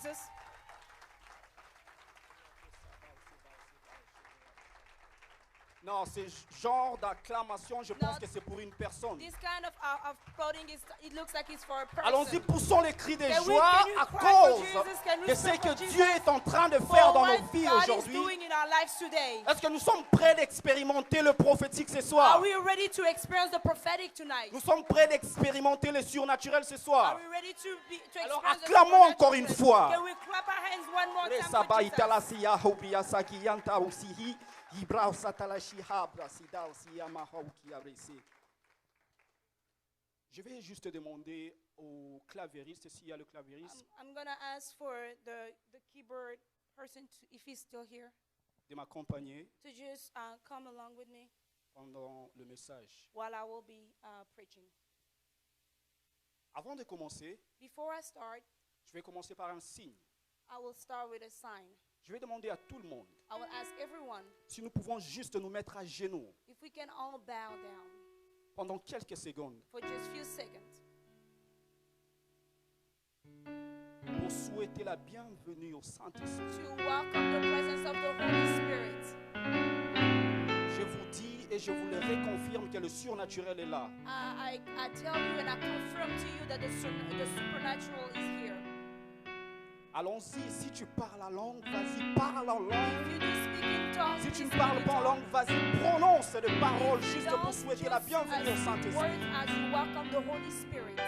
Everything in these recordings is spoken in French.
Jesus. Non, ce genre d'acclamation, je pense No. que c'est pour une personne. This kind of clothing it looks like it's for a person. Allons-y, poussons les cris de Can we- joie can you à cry for cause Jesus? Can we de sing ce que for Jesus? Dieu est en train de For faire dans what nos vies God is aujourd'hui. doing in our lives today. Est-ce que nous sommes prêts d'expérimenter le prophétique ce Are soir? we ready to experience the prophetic tonight? Nous sommes prêts d'expérimenter le surnaturel ce Are soir. we ready to Alors, experience the acclamons supernatural encore une today? fois. Can we clap our hands one more Le time sabbat for Jesus? italasiya hobiyasaki yanta usihi, ibrao satalashi habra sida usiyama hauki abrese. Je vais juste demander au clavieriste, s'il y a le clavieriste, I'm going to ask for the keyboard person, if he's still here, de m'accompagner to just come along with me pendant le message. while I will be preaching. Avant de commencer, Before I start, je vais commencer par un signe. I will start with a sign. Je vais demander à tout le monde I will ask everyone si nous pouvons juste nous mettre à genoux if we can all bow down pendant quelques secondes for just a few seconds pour souhaiter la bienvenue au Saint-Esprit. to welcome the presence of the Holy Spirit. Je vous dis et je vous le réconfirme que le surnaturel est là. I tell you and I confirm to you that the supernatural is here. Allons-y, si tu parles en langue, vas-y, parle en langue. If you do speak in tongues, Si tu ne please parles speak pas in en langue, tongues. vas-y, prononce des paroles If you juste pour don't, souhaiter la just bienvenue au speak Saint-Esprit. words as you welcome the Holy Spirit.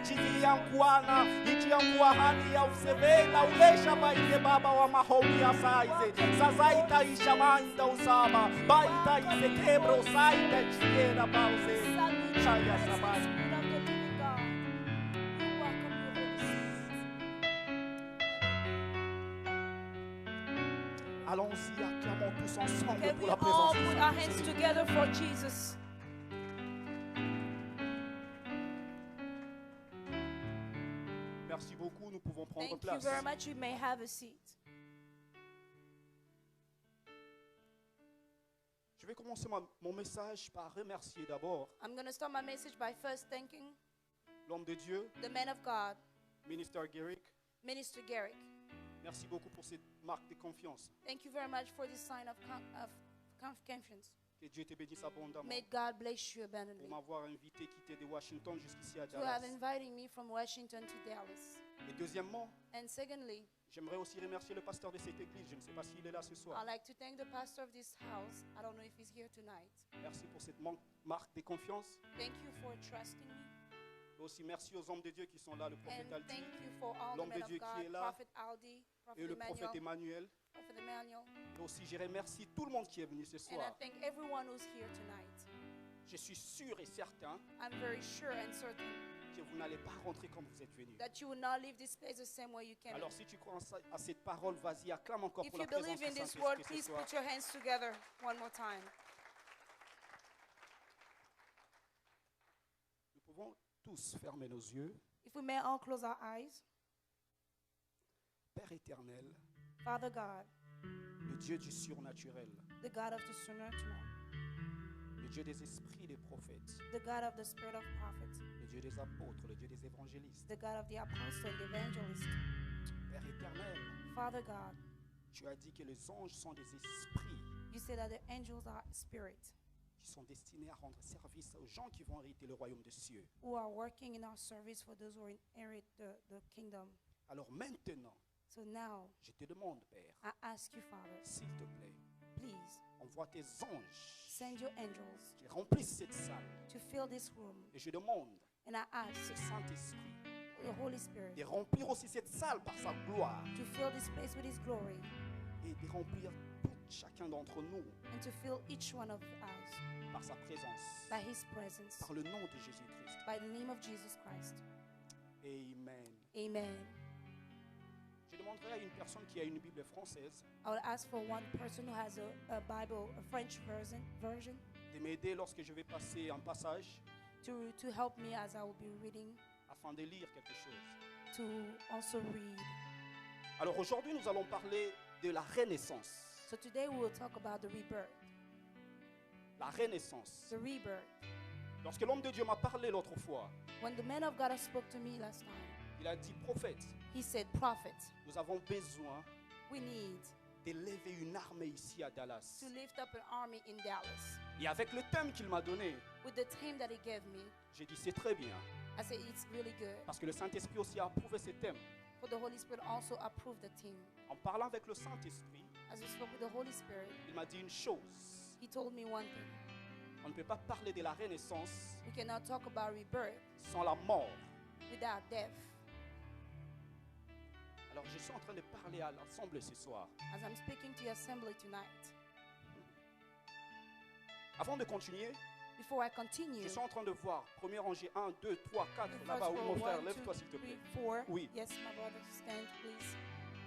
Chivianguana, Itianguahani, Ausevela, Ulesha, Baite Baba, Wamahomi, Asaize, Sazaita, Ishamanda, Usaba, Baita, Isekebro, Saita, Chiera, Bause, Chaya Sabai. Spirit of the living God, we welcome the Holy Spirit. Allons-y, acclamons tous ensemble Can pour we la all présence du put our Saint-Esprit. hands together for Jesus? Merci beaucoup, nous pouvons prendre Thank you place. very much. You may have a seat. Je vais commencer mon message par remercier d'abord I'm going to start my message by first thanking l'homme de Dieu, the man of God, Minister Garrick. Minister Garrick. Merci beaucoup pour cette marque de confiance. Thank you very much for this sign of confiance. Que Dieu te bénisse abondamment May God bless you pour abundantly. m'avoir invité quitter de Washington jusqu'ici à To have Dallas. invited me from Washington to Dallas. Et deuxièmement, And secondly, j'aimerais aussi remercier le pasteur de cette église. Je ne sais pas s'il est là ce soir. I'd like to thank the pastor of this house. I don't know if he's here tonight. Merci pour cette marque de confiance. Thank you for trusting me. Et aussi merci aux hommes de Dieu qui sont là, le prophète And Aldi thank you for all the l'homme men de of Dieu qui God, est là, Prophet Aldi, Prophet et le prophète Emmanuel, Emmanuel. Prophet Emmanuel. Et aussi je remercie tout le monde qui est venu ce And I soir. thank everyone who's here tonight. Je suis sûr et certain I'm very sure and certain que vous n'allez pas rentrer comme vous êtes venu. that you will not leave this place the same way you came Alors in. si tu crois à cette parole, vas-y, acclame encore If pour you la présence believe du in this word, Saint-Esprit ce please soir. put your hands together one more time. Nous pouvons tous fermer nos yeux. If we may all close our eyes. Père éternel, Father God, le Dieu du surnaturel, the God of the supernatural, le Dieu des esprits des prophètes, the God of the spirit of prophets, le Dieu des apôtres, le Dieu des évangélistes. the God of the apostle, the evangelist. Père éternel, Father God, tu as dit que les anges sont des esprits you say that the angels are spirits qui sont destinés à rendre service aux gens qui vont hériter le royaume des cieux. who are working in our service for those who inherit the kingdom. Alors maintenant, So now, je te demande, Père, I ask you, Father, s'il te plaît, please, envoie tes anges Send your angels qui remplissent cette salle. to fill this room. Et je demande And I au ask Saint-Esprit the Holy Spirit de remplir aussi cette salle par sa gloire to fill this place with His glory et de remplir tout chacun d'entre nous and to fill each one of us par sa présence, by His presence, par le nom de Jésus-Christ. by the name of Jesus Christ. Amen. Amen. Je demanderai à une personne qui a une Bible française I will ask for one person who has a Bible, a French version, de m'aider lorsque je vais passer un passage to help me as I will be reading, afin de lire quelque chose. to also read. Alors aujourd'hui, nous allons parler de la renaissance. So today we will talk about the rebirth. La renaissance. The rebirth. Lorsque l'homme de Dieu m'a parlé l'autre fois, When the man of God spoke to me last time, il a dit, prophète, he said, Prophet, nous avons besoin we need d'élever une armée ici à Dallas. to lift up an army in Dallas. Et avec le thème qu'il m'a donné, With the theme that he gave me, j'ai dit, c'est très bien. I said, it's really good. Parce que le Saint-Esprit aussi a approuvé ce thème. For the Holy Spirit also approved the theme. En parlant avec le Saint-Esprit, As we spoke with the Holy Spirit, il m'a dit une chose. he told me one thing. On ne peut pas parler de la renaissance We cannot talk about rebirth sans la mort. without death. Alors je suis en train de parler à l'Assemblée ce soir. As I'm speaking to your assembly tonight, Avant de continuer, before I continue, je suis en train de voir 1er rangée 1, 2, 3, 4. the Là-bas, first où row, mon frère, 1, 2, lève-toi s'il te 3, plaît. 4. Oui. Yes, my brother, stand, please.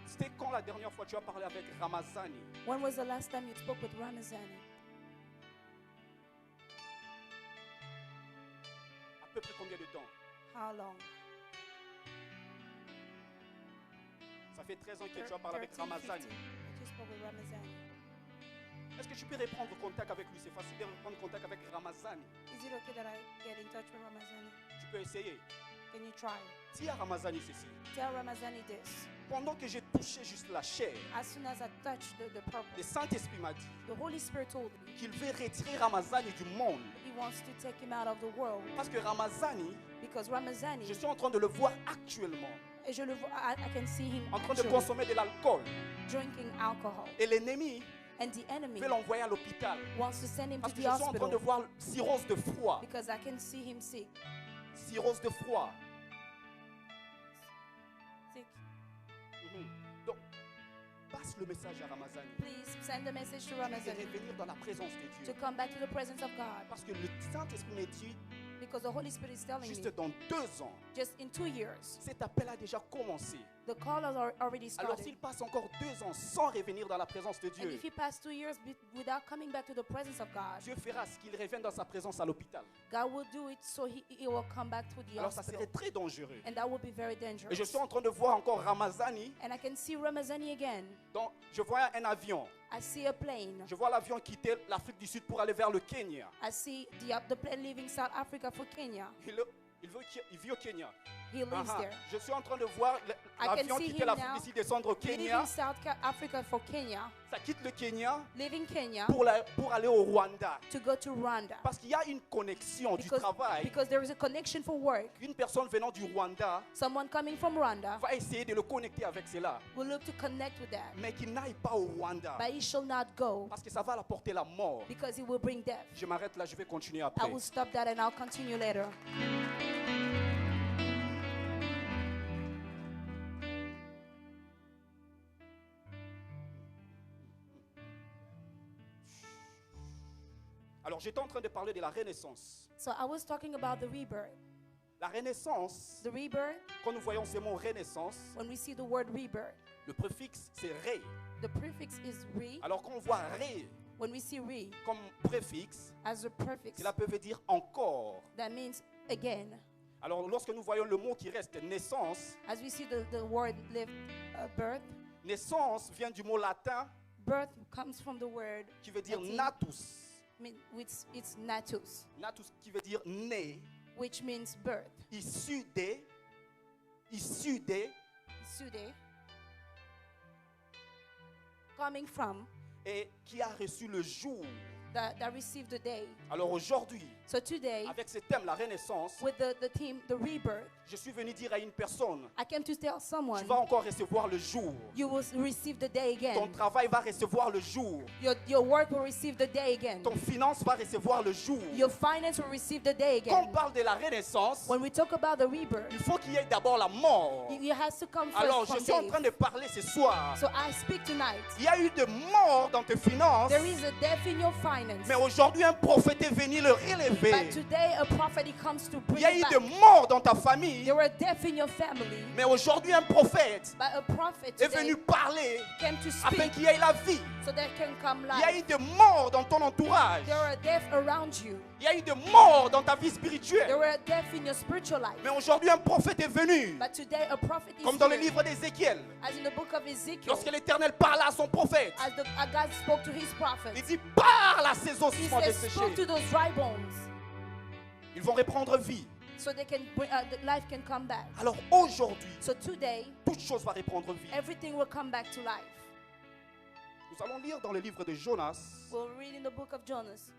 C'était quand la dernière fois tu as parlé avec Ramazani? When was the last time you spoke with Ramazani? À peu près combien de temps? How long? Ça fait 13 ans que tu as parlé avec 13, Ramazani. 15. I just spoke with Ramazani. Est-ce que tu peux reprendre contact avec lui? C'est facile de reprendre contact avec Ramazani. Is it okay that I get in touch with Ramazani? Tu peux essayer. Can you try? Dis à Ramazani ceci. Tell Ramazani this. Pendant que j'ai touché juste la chair, As soon as I touched the le purple, Saint-Esprit m'a dit the Holy Spirit told me qu'il veut retirer Ramazani du monde. he wants to take him out of the world. Parce que Ramazani, Because Ramazani, je suis en train de le voir actuellement, I can see him en train de actually consommer de l'alcool. drinking alcohol. Et l'ennemi And the enemy veut l'envoyer à l'hôpital. wants to send him to Parce que the je suis en train de hospital voir cirrhose de froid. because I can see him sick. Cirrhose de froid. Sick. Mhm. Donc, passe le message à Ramazani. Please send a message to Et Ramazani revenir dans la présence de to Dieu. come back to the presence of God. Parce que le Saint-Esprit me dit, Because the Holy Spirit is telling juste me, dans 2 ans, just in 2 years, cet appel a déjà commencé. the call has already Alors started. s'il passe encore 2 ans sans revenir dans la présence de And Dieu, if he passed 2 years without coming back to the presence of God, Dieu fera ce qu'il revienne dans sa présence à l'hôpital. God will do it so he will come back to the Alors ça hospital. serait très dangereux. And that will be very Et je dangerous. suis en train de voir encore Ramazani. And I can see Ramazani again. Donc je vois un avion. I see a plane. Je vois l'avion quitter l'Afrique du Sud pour aller vers le Kenya. I see the plane leaving South Africa for Kenya. Il vit au Kenya. He lives Ah, there. Je suis en train de voir I can l'avion see quitter him l'Afrique now. du Sud, descendre au Kenya. Leaving South Africa for Kenya. Ça quitte le Kenya Leaving Kenya pour aller au Rwanda. to go to Rwanda. Parce qu'il y a une connexion du travail. Because there is a connection for work. Une personne venant du Rwanda Someone coming from Rwanda va essayer de le connecter avec cela. will look to connect with that. Mais qu'il n'aille pas au Rwanda. But he shall not go Parce que ça va l'apporter la mort. because he will bring death. Je m'arrête là, je vais continuer I après. will stop that and I'll continue later. Alors j'étais en train de parler de la renaissance. So I was talking about the rebirth. La renaissance, The rebirth, quand nous voyons ce mot renaissance, when we see the word rebirth, le préfixe c'est ré. the prefix is re. Alors quand on voit ré When we see re comme préfixe, as a prefix, cela peut dire encore. that means again. Alors lorsque nous voyons le mot qui reste naissance, As we see the word birth, naissance vient du mot latin birth comes from the word qui veut dire Latin. natus. Which it's natus, Natus qui veut dire né, which means birth. issu de, Sude, coming from, et qui a reçu le jour. that received the day. Alors aujourd'hui, So today, avec ce thème, la renaissance, with the theme, the rebirth, je suis venu dire à une personne, I came to tell someone, tu vas encore recevoir le jour. you will receive the day Ton again. travail va recevoir le jour. Your work will receive the day again. Ton finance va recevoir le jour. Your finance will receive the day Quand on again. parle de la renaissance, When we talk about the rebirth, il faut qu'il y ait d'abord la mort. it has to come Alors, first je from suis en train death. de parler ce soir. So I speak tonight. Il y a eu de morts dans tes finances, There is a death in your finance. mais aujourd'hui, un prophète est venu le relever. But today a prophet he comes to Il bring y a it eu back. de morts dans ta famille, There were death in your family. mais aujourd'hui, un prophète But a prophet est today venu parler came to afin speak qu'il y ait la vie. so there can come Il y a eu life. de morts dans ton entourage. There are death around you. Il y a eu de morts dans ta vie There spirituelle. were death in your spiritual life. Mais aujourd'hui, un prophète est venu, But today a prophet is comme dans le here. livre d'Ézéchiel. As in the book of Ezekiel, Lorsque l'Éternel parle à son prophète, as God spoke to his prophet, il dit, parle à ces he ossements says, desséchés. spoke to those dry bones Ils vont reprendre vie. so they can the life can come back. Alors aujourd'hui, So today, toute chose va reprendre vie. everything will come back to life. Nous allons lire dans le livre de Jonas, We'll read in the book of Jonas,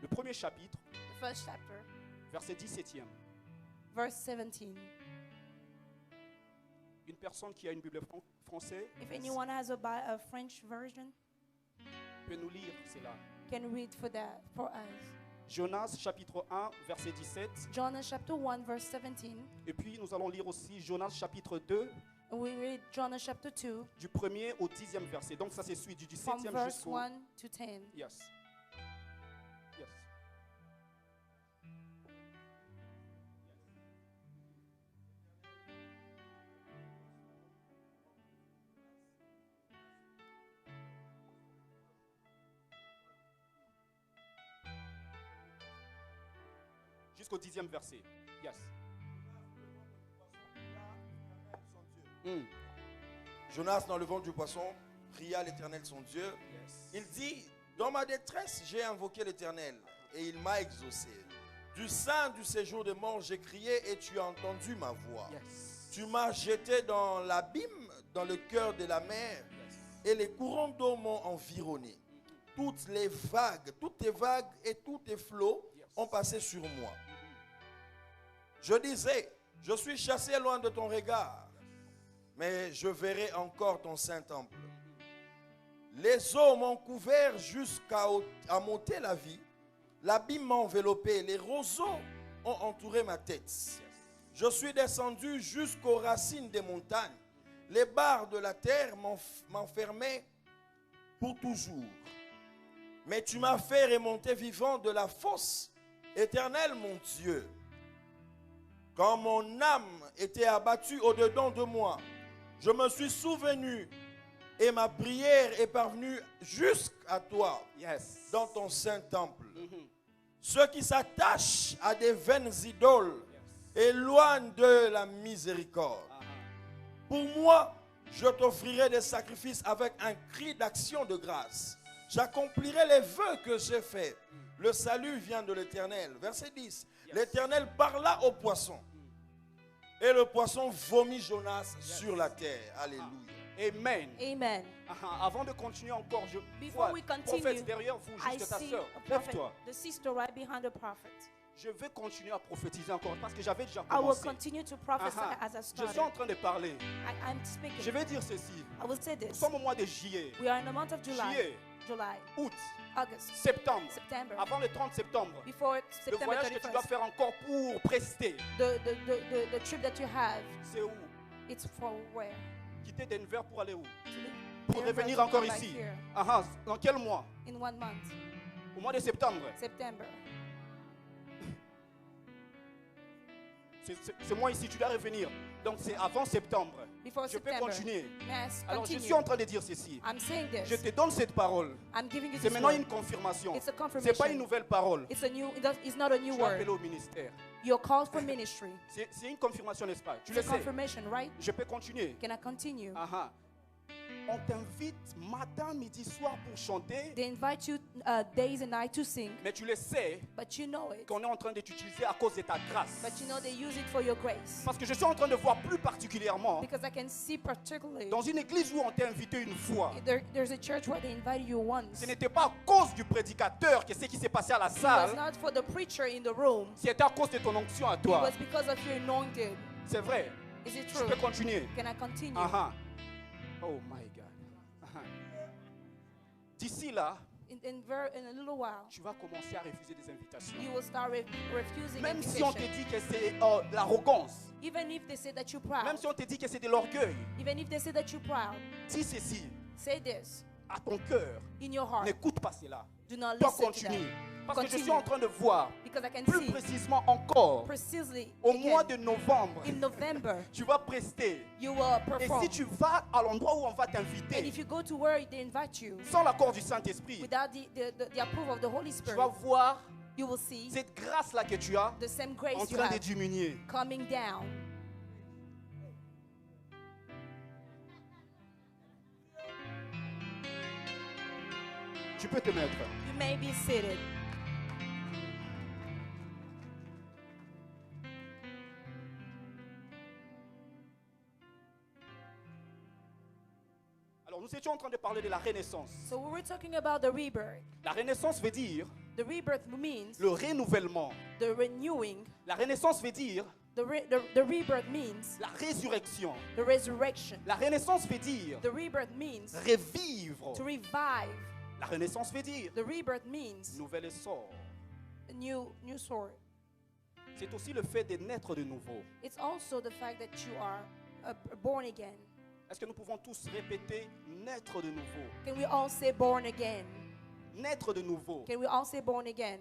le premier chapitre, the first chapter, verset 17e. verse 17. Une personne qui a une Bible française If anyone has a French version, peut nous lire cela. can read for us. Jonas chapitre 1, verset 17. Jonas chapter 1, verse 17. Et puis nous allons lire aussi Jonas chapitre 2, And we read Jonas chapter 2, du 1er au 10e verset. Donc ça c'est suit du from 17e verse jusqu'au... 1 to 10. Yes. Yes. Jusqu'au 10e verset. Yes. Mm. Jonas, dans le ventre du poisson, pria l'Éternel son Dieu. Yes. Il dit, dans ma détresse, j'ai invoqué l'Éternel et il m'a exaucé. Du sein du séjour de mort, j'ai crié et tu as entendu ma voix. Yes. Tu m'as jeté dans l'abîme, dans le cœur de la mer, et les courants d'eau m'ont environné. Toutes tes vagues et tous tes flots ont passé sur moi. Je disais, je suis chassé loin de ton regard, mais je verrai encore ton saint temple. Les eaux m'ont couvert jusqu'à m'ôter la vie. L'abîme m'a enveloppé, les roseaux ont entouré ma tête. Je suis descendu jusqu'aux racines des montagnes. Les barres de la terre m'enfermaient pour toujours. Mais tu m'as fait remonter vivant de la fosse. Éternel mon Dieu, quand mon âme était abattue au-dedans de moi, je me suis souvenu et ma prière est parvenue jusqu'à toi, Yes. dans ton saint temple. Mhm. Ceux qui s'attachent à des vaines idoles éloignent de la miséricorde. Pour moi, je t'offrirai des sacrifices avec un cri d'action de grâce. J'accomplirai les vœux que j'ai faits. Le salut vient de l'Éternel. Verset 10. L'Éternel parla au poisson. Et le poisson vomit Jonas sur la terre. Alléluia. Amen. Amen. Avant de continuer encore, je Before vois we continue, prophète derrière vous, I juste ta see sœur. a prophet, Lève-toi. the sister right behind the prophet. Je vais continuer à prophétiser encore parce que j'avais déjà I will commencé. continue to prophesy as I Je started. suis en train de parler. I'm speaking. Je vais dire ceci. I will say Nous this. sommes au mois de juillet, We are in the month of July, juillet, août, August, septembre. September. Avant le 30 septembre. Before Le September voyage que tu dois 31st, faire encore pour prester, the trip that you have, c'est où? it's for where? Quitter Denver pour aller où? To leave Pour Denver revenir to encore come back ici. here Dans quel mois? in 1 month, Au mois de septembre. September. C'est moi ici, tu dois revenir. Donc c'est avant septembre. Before Je peux September. continuer. May I Alors je continue? suis en train de dire ceci. I'm saying Je this. te donne cette parole. I'm giving you C'est this maintenant word. une confirmation. It's a Ce n'est pas confirmation. une nouvelle parole. It's not a new Tu es appelé word. au ministère. You're called for ministry. C'est une confirmation, n'est-ce pas? Tu It's le a sais. confirmation, right? Je peux continuer. Can I continue? On t'invite matin, midi, soir pour chanter, They invite you days and night to sing, mais tu le sais but you know it. qu'on est en train de t'utiliser à cause de ta grâce. But you know they use it for your grace. Parce que je suis en train de voir plus particulièrement Because I can see particularly dans une église où on t'a invité une fois. there's a church where they invited you once. Ce n'était pas à cause du prédicateur que ce qui s'est passé à la It was salle, not for the preacher in the room. c'était à cause de ton onction à It toi. was because of your anointed. C'est vrai. Is it Je true? peux continuer. Can I continue? Oh my God. D'ici là, In a little while, tu vas commencer à refuser des invitations. you will start refusing Même si on te invitation. dit que c'est de l'arrogance, Even if they say that you're même proud. si on te dit que c'est de l'orgueil, Even if they say that you're proud. dis ceci Say this à ton cœur. in your heart. N'écoute pas cela. Do not Toi, listen to them. continue. Parce que je Continue. suis en train de voir, Because I can plus see précisément encore, precisely au mois again, de novembre, in November, tu vas prester. you will Et perform. si tu vas à l'endroit où on va And t'inviter, if you go to where they invite you, sans l'accord du Saint-Esprit, without the approval of the Holy tu Spirit, vas voir you will see cette grâce-là que tu as the same en grace you train de have diminuer. coming down. Tu peux te mettre. You may be seated. Alors, nous étions en train de parler de la renaissance. So we were talking about the rebirth. La renaissance veut dire The rebirth means le renouvellement. the renewing. La renaissance veut dire The rebirth means la résurrection. the resurrection. La renaissance veut dire The rebirth means revivre. to revive. La renaissance veut dire The rebirth means nouvel essor. a new sword. C'est aussi le fait de naître de nouveau. It's also the fact that you are born again. Est-ce que nous pouvons tous répéter naître de nouveau? Can we all say born again? Naître de nouveau. Can we all say born again?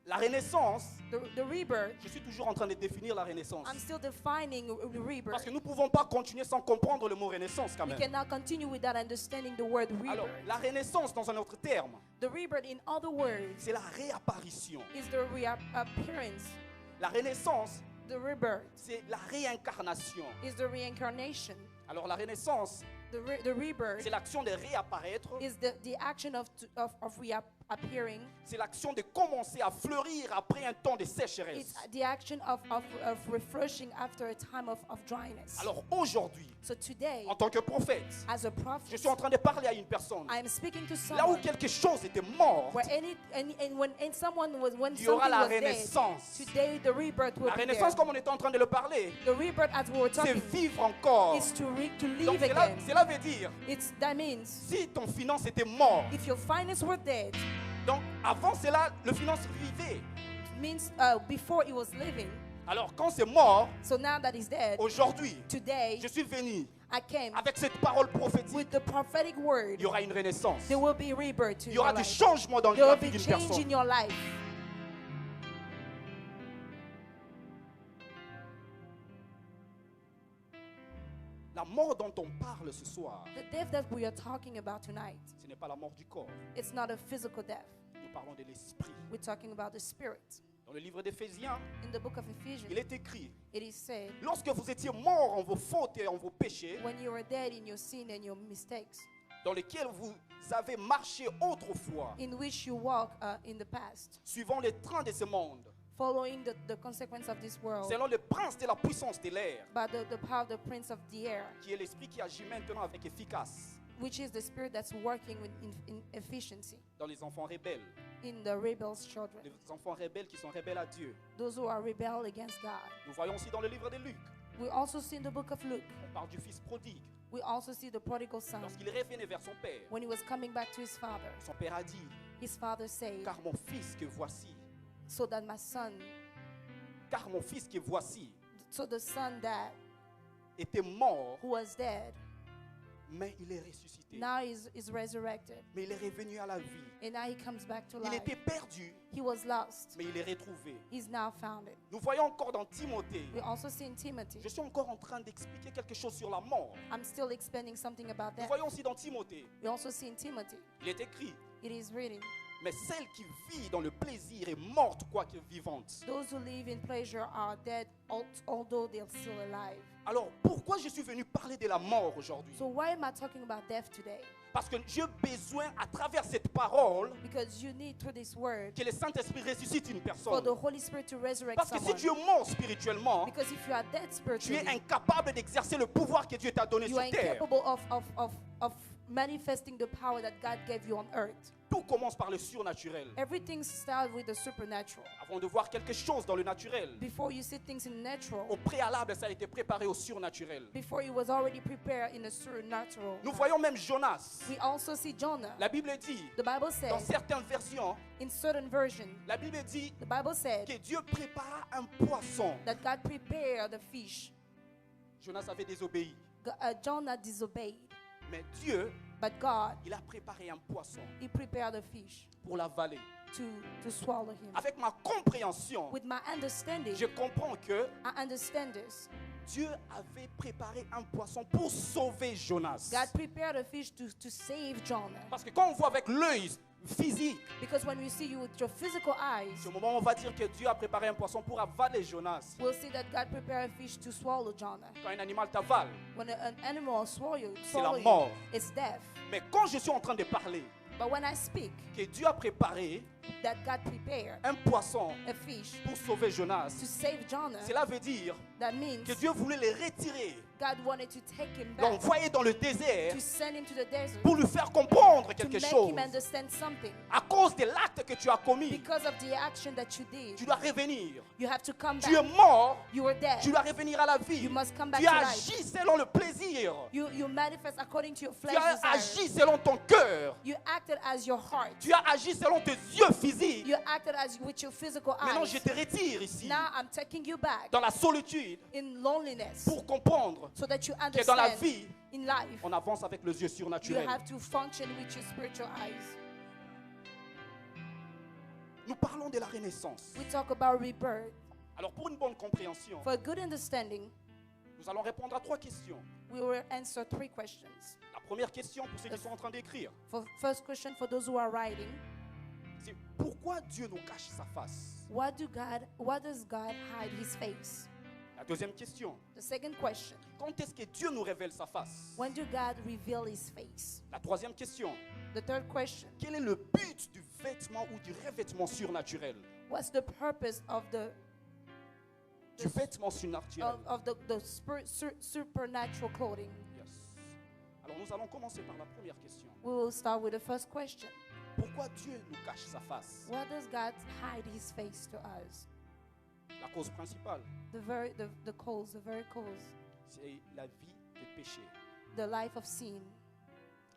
La renaissance, The rebirth, je suis toujours en train de définir la renaissance. I'm still defining the Parce rebirth. que nous ne pouvons pas continuer sans comprendre le mot renaissance quand We même. cannot continue without understanding the word Alors, rebirth. la renaissance, dans un autre terme, The rebirth, in other words, c'est la réapparition. is the reappearance. La renaissance, The rebirth c'est la réincarnation. is the reincarnation. Alors, la renaissance, The rebirth c'est l'action de réapparaître. is the action of reappearing. C'est l'action de commencer à fleurir après un temps de sécheresse. It's the action of refreshing after a time of dryness. Alors, aujourd'hui, So today, en tant que prophète, as a je prophet, suis en train de parler à une personne. I am speaking to Là où someone quelque chose était mort, where when someone was when il y aura something la was dead, renaissance. today the rebirth will La be renaissance, there. comme on était en train de le parler, The rebirth, as we were c'est talking, vivre encore. is to Donc, live again. cela veut dire, That means si ton finance était mort, if your finance were dead, donc avant cela, le finance vivait. it means before it was living. Alors quand c'est mort, So now that it's dead, aujourd'hui, today je suis venu I came avec cette parole prophétique. with the prophetic word. Il y aura une renaissance. There will be rebirth to Il y your aura du life. changement dans There la will vie be d'une change in personne. your life. La mort dont on parle ce soir, The death that we are talking about tonight, ce n'est pas la mort du corps. it's not a physical death. Nous parlons de l'esprit. We're talking about the spirit. Dans le livre d'Éphésiens, In the book of Ephesians, il est écrit, it is said, lorsque vous étiez morts en vos fautes et en vos péchés, when you were dead in your sin and your mistakes, dans lesquels vous avez marché autrefois, in which you walk in the past, suivant les trains de ce monde, following the consequence of this world, selon le prince de la puissance de l'air, by the power of the prince of the air, qui est l'esprit qui agit maintenant avec efficace which is the spirit that's working in efficiency dans les enfants rebelles. in the rebels' children, Les enfants rebelles qui sont rebelles à Dieu. those who are rebel against God. Nous voyons aussi dans le livre de Luc, We also see in the book of Luke, on parle du fils prodigue. we also see the prodigal son. Lorsqu'il revenait vers son père, When he was coming back to his père a dit, his father said, car mon fils que voici, so that my son, car mon fils que voici so the son that était mort, who was dead, mais il est ressuscité. now is resurrected. Mais il est revenu à la vie. And now he comes back to Il life. était perdu, He was lost. mais il est retrouvé. He's now found it. Nous voyons encore dans Timothée, We also see in Timothy. je suis encore en train d'expliquer quelque chose sur la mort. I'm still explaining something about Nous that. voyons aussi dans Timothée, We also see in Timothy. il est écrit, It is written, Mais celle qui vit dans le plaisir est morte quoique vivante. Those who live in pleasure are dead, although they're still alive. Alors pourquoi je suis venu parler de la mort aujourd'hui? So why am I talking about death today? Parce que j'ai besoin à travers cette parole Because you need through this word que le Saint-Esprit ressuscite une for personne. the Holy Spirit to resurrect Parce que si someone. tu es mort spirituellement, Because if you are dead tu spiritually, es incapable d'exercer le pouvoir que Dieu t'a donné you sur are terre. incapable of manifesting the power that God gave you on earth. Tout commence par le surnaturel. Everything starts with the supernatural. Avant de voir quelque chose dans le naturel, Before you see things in au natural, préalable, ça a été préparé au surnaturel. before it was already prepared in the supernatural. Nous voyons même Jonas. We also see Jonah. La Bible dit, The Bible dans says, certaines versions, in certain version, la Bible dit the Bible said que Dieu prépara un poisson. that God prepared the fish. Jonas avait désobéi. Jonah disobeyed, Mais Dieu, but God, il a préparé un poisson He prepared the fish pour l'avaler. to swallow him. Avec ma compréhension, With my understanding, je comprends que I understand this. Dieu avait préparé un poisson pour sauver Jonas. God prepared a fish to save Jonah. Parce que quand on voit avec l'œil physique, Because when we see you with your physical eyes, c'est au moment où on va dire que Dieu a préparé un poisson pour avaler Jonas. we'll see that God prepared a fish to swallow Jonah. Quand un animal t'avale. When an animal swallow la you, mort. it's death. Mais quand je suis en train de parler But when I speak que Dieu a préparé that God prepared un poisson a fish pour sauver Jonas, to save Jonah, cela veut dire that means que Dieu voulait le retirer, God wanted to take him back, l'envoyer dans le désert to send him to the desert, pour lui faire comprendre to quelque make chose. him understand something. À cause de l'acte que tu as commis, Because of the action that you did, tu dois revenir. you have to come Tu es back. mort, You were dead. tu dois revenir à la vie. You must come back Tu to life. agis selon le plaisir. You manifest according to your Tu flesh as desire. agi selon ton cœur. You acted as your heart. Tu as agi selon tes yeux physiques. You acted as with your physical Maintenant, je eyes. te retire ici, Now I'm taking you back dans la solitude, in loneliness pour comprendre so that you que dans la understand vie, in life on avance avec les yeux you surnaturels. have to function with your spiritual eyes. Nous parlons de la renaissance. We talk about rebirth. Alors, pour une bonne compréhension, For a good understanding, nous allons répondre à 3 questions. we will answer 3 questions. La première question pour ceux qui sont en train d'écrire, For first question, for those who are writing, c'est pourquoi Dieu nous cache sa face? what does God hide his face? La deuxième question, The second question, quand est-ce que Dieu nous révèle sa face? when do God reveal his face? La troisième question, The third question, quel est le but du vêtement ou du revêtement surnaturel? what's the purpose of Du vêtement surnaturel. supernatural clothing? Yes. Alors nous allons commencer par la première question. We will start with the first question. Pourquoi Dieu nous cache sa face? Why does God hide his face to us? La cause principale, The very cause, c'est la vie des péchés. the life of sin.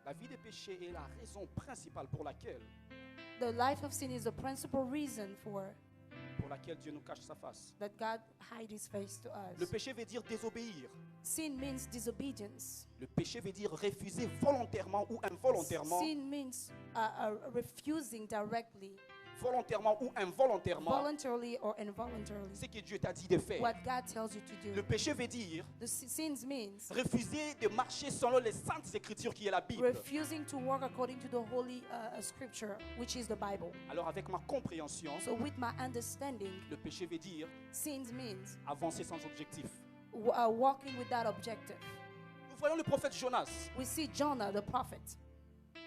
La vie des péchés est la raison principale pour laquelle The life of sin is the principal reason for Dieu nous cache sa face. that God hide his face to Le us. péché veut dire désobéir. Sin means disobedience. Le péché veut dire refuser volontairement ou involontairement, Sin means refusing directly, volontairement ou involontairement, voluntarily or involuntarily, ce que Dieu t'a dit de faire. what God tells you to do. Le péché veut dire The sins means refuser de marcher selon les saintes écritures qui est la Bible. refusing to walk according to the holy scripture, which is the Bible. Alors avec ma compréhension, So with my understanding, le péché veut dire sins means avancer sans objectif. walking without objective. Nous voyons le prophète Jonas. We see Jonah, the prophet.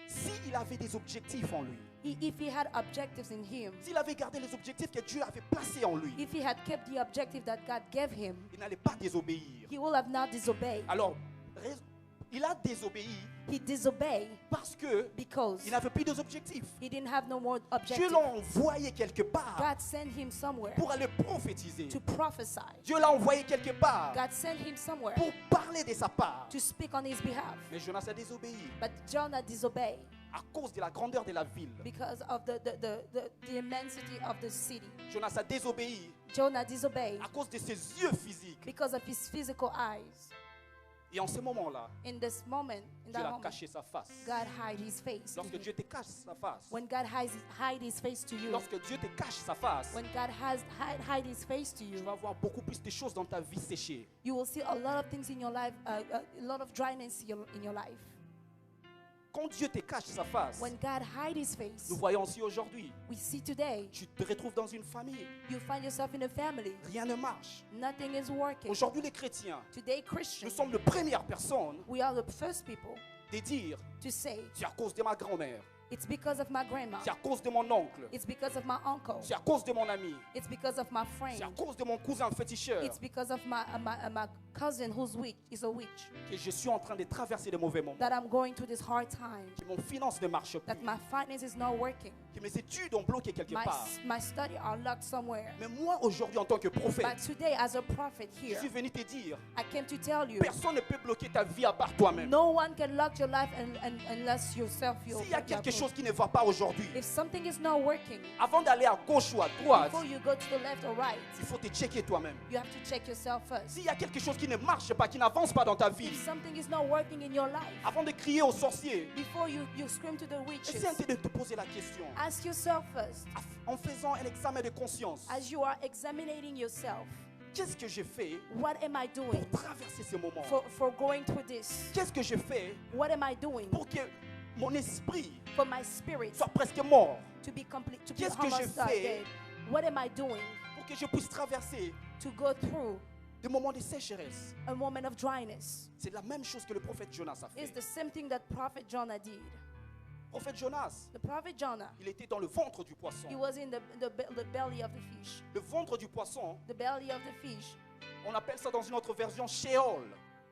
S'il avait des objectifs en lui, If he had objectives in him, s'il avait gardé les objectifs que Dieu avait placés en lui, if he had kept the objective that God gave him, il n'allait pas désobéir. he would have not disobeyed. Alors, il a désobéi He disobeyed parce que because il n'avait plus d'objectifs. he didn't have no more Dieu objective. l'a envoyé quelque part God sent him somewhere pour aller prophétiser. to prophesy. Dieu l'a envoyé quelque part God sent him somewhere pour parler de sa part. to speak on his behalf. Mais Jonas a désobéi But Jonah disobeyed à cause de la grandeur de la ville. because of the immensity of the city. Jonas a désobéi Jonah disobeyed à cause de ses yeux physiques. because of his physical eyes. Et en ce moment-là, In this moment, in Dieu that a moment, caché sa face. God hide his face. to Lorsque you. Dieu te cache sa face, When God hide his face to you, lorsque Dieu te cache sa face, when God hide his face to tu you, vas voir beaucoup plus de choses dans ta vie séchée. you will see a lot of things in your life, a lot of dryness in your life. Quand Dieu te cache sa face, when God hides His face, nous voyons aussi aujourd'hui, we see today, tu te retrouves dans une famille, you find yourself in a family. rien ne marche. Nothing is working. Aujourd'hui, les chrétiens, Today, nous Christians, sommes les premières personnes we are the first people de dire, to say, c'est à cause de ma grand-mère, it's because of my grandma. c'est à cause de mon oncle, It's because of my uncle. c'est à cause de mon ami, It's because of my c'est à friend. cause de mon cousin féticheur It's because of my cousin who's is a witch. que je suis en train de traverser de mauvais moments, That I'm going through this hard time. que mon finance ne marche That plus, my finance is not working. que mes études ont bloqué quelque part. My study are locked somewhere. Mais moi, aujourd'hui, en tant que But prophète, today, as a prophet je here, suis venu te dire, I came to tell you, personne ne peut bloquer ta vie à part toi-même. no one can lock your life unless yourself. S'il y a quelque chose qui ne va pas aujourd'hui, If something is not working, avant d'aller à gauche ou à droite, before you go to the left or right, il faut te checker toi-même. you have to check yourself first. S'il y a quelque chose qui ne marche pas, qui n'avance pas dans ta vie, If something is not working in your life, avant de crier aux sorciers, before you scream to the witches, essaie de te poser la question. ask yourself first, En faisant un examen de conscience, as you are examining yourself, qu'est-ce que j'ai fait what am I doing pour traverser ce moment? for going through this? Qu'est-ce que j'ai fait What am I doing pour que mon esprit for my spirit soit presque mort? to be complete, to be Qu'est-ce que j'ai almost fait dead? What am I doing Pour que je puisse traverser to go through des moments de sécheresse. a moment of dryness? C'est la même chose que le prophète Jonas a It's fait. the same thing that Prophet Jonah did. Le prophète Jonas, The Prophet Jonah, il était dans le ventre du poisson. he was in the belly of the fish. Le ventre du poisson, The belly of the fish, on appelle ça dans une autre version Sheol.